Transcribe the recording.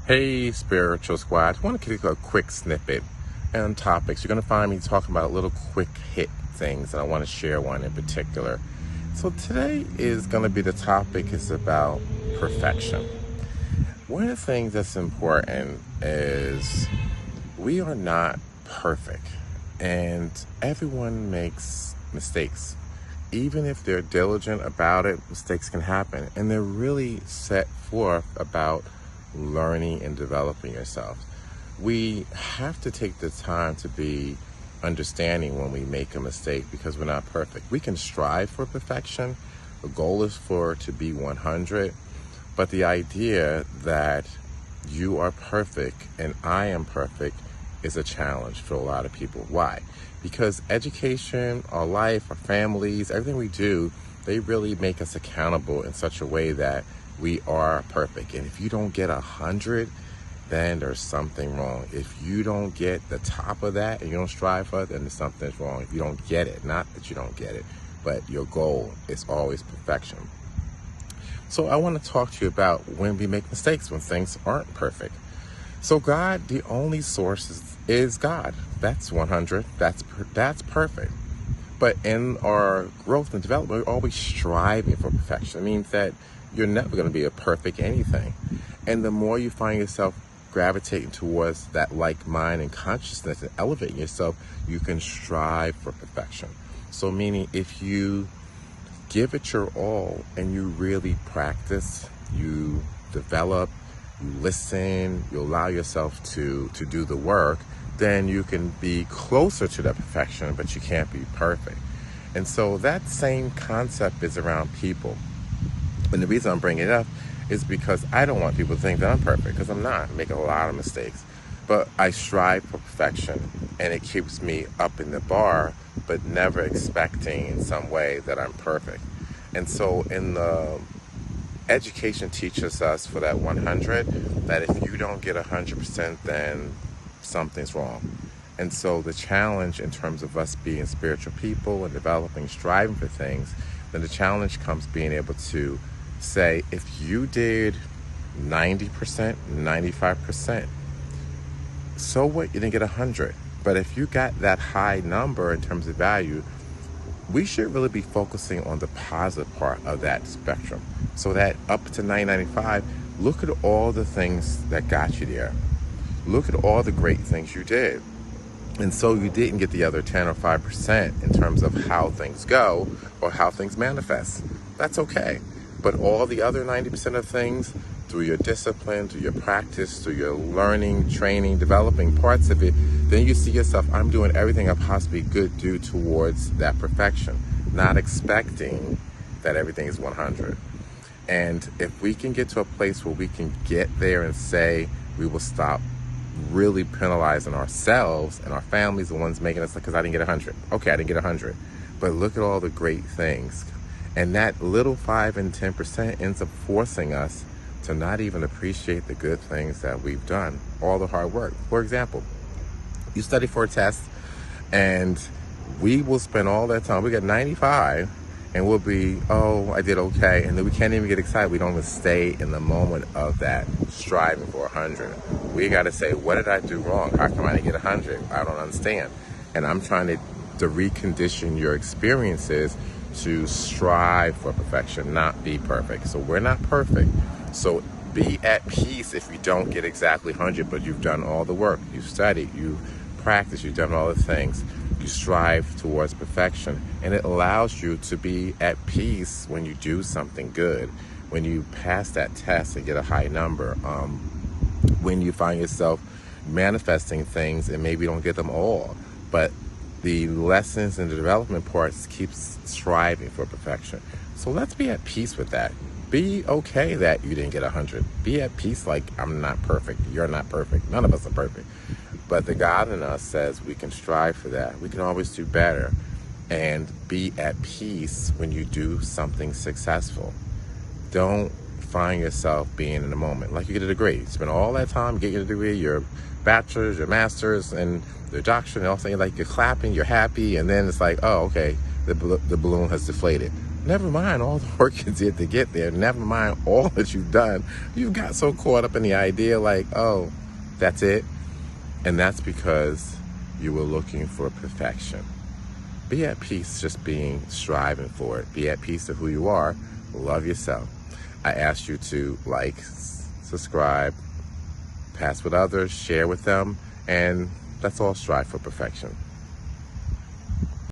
Hey, Spiritual Squad. I want to give you a quick snippet on topics. You're going to find me talking about little quick hit things, and I want to share one in particular. So today is going to be the topic is about perfection. One of the things that's important is we are not perfect, and everyone makes mistakes. Even if they're diligent about it, mistakes can happen, and they're really set forth about learning and developing yourself. We have to take the time to be understanding when we make a mistake because we're not perfect. We can strive for perfection. The goal is for it to be 100, but the idea that you are perfect and I am perfect is a challenge for a lot of people. Why? Because education, our life, our families, everything we do, they really make us accountable in such a way that we are perfect. And if you don't get 100, then there's something wrong. If you don't get the top of that and you don't strive for it, then something's wrong. If you don't get it, not that you don't get it, but your goal is always perfection. So I want to talk to you about when we make mistakes, when things aren't perfect. So God, the only source is God. That's 100. That's perfect. But in our growth and development, we're always striving for perfection. It means that you're never going to be a perfect anything. And the more you find yourself gravitating towards that like mind and consciousness and elevating yourself, you can strive for perfection. So meaning if you give it your all and you really practice, you develop, you listen, you allow yourself to do the work, then you can be closer to that perfection, but you can't be perfect. And so that same concept is around people. And the reason I'm bringing it up is because I don't want people to think that I'm perfect, because I'm not. I'm making a lot of mistakes. But I strive for perfection, and it keeps me up in the bar, but never expecting in some way that I'm perfect. And so in the education teaches us for that 100, that if you don't get 100%, then something's wrong. And so the challenge in terms of us being spiritual people and developing, striving for things, then the challenge comes being able to say, if you did 90%, 95%, so what? You didn't get 100. But if you got that high number in terms of value, we should really be focusing on the positive part of that spectrum. So that up to 995, look at all the things that got you there. Look at all the great things you did. And so you didn't get the other 10 or 5% in terms of how things go or how things manifest. That's okay. But all the other 90% of things, through your discipline, through your practice, through your learning, training, developing parts of it, then you see yourself, I'm doing everything I possibly could do towards that perfection, not expecting that everything is 100. And if we can get to a place where we can get there and say we will stop really penalizing ourselves and our families, the ones making us, because I didn't get 100. Okay, I didn't get 100. But look at all the great things. And that little 5 and 10% ends up forcing us to not even appreciate the good things that we've done, all the hard work. For example, you study for a test and we will spend all that time, we get 95 and we'll be, oh, I did okay. And then we can't even get excited. We don't even stay in the moment of that striving for 100. We got to say, what did I do wrong? How come I didn't get 100? I don't understand. And I'm trying to recondition your experiences to strive for perfection, not be perfect. So we're not perfect. So be at peace if you don't get exactly 100, but you've done all the work. You've studied, you've practiced, you've done all the things. You strive towards perfection, and it allows you to be at peace when you do something good, when you pass that test and get a high number, when you find yourself manifesting things and maybe don't get them all, but the lessons and the development parts keeps striving for perfection. So let's be at peace with that. Be okay that you didn't get 100. Be at peace like I'm not perfect. You're not perfect. None of us are perfect. But the God in us says we can strive for that. We can always do better. And be at peace when you do something successful. Don't find yourself being in the moment. Like you get a degree. You spend all that time getting a degree, your bachelor's, your master's, and your doctorate, and all things, like you're clapping, you're happy, and then it's like, oh, okay, the balloon has deflated. Never mind all the work you did to get there. Never mind all that you've done. You've got so caught up in the idea like, oh, that's it. And that's because you were looking for perfection. Be at peace just striving for it. Be at peace of who you are. Love yourself. I ask you to like, subscribe, pass with others, share with them, and let's all strive for perfection.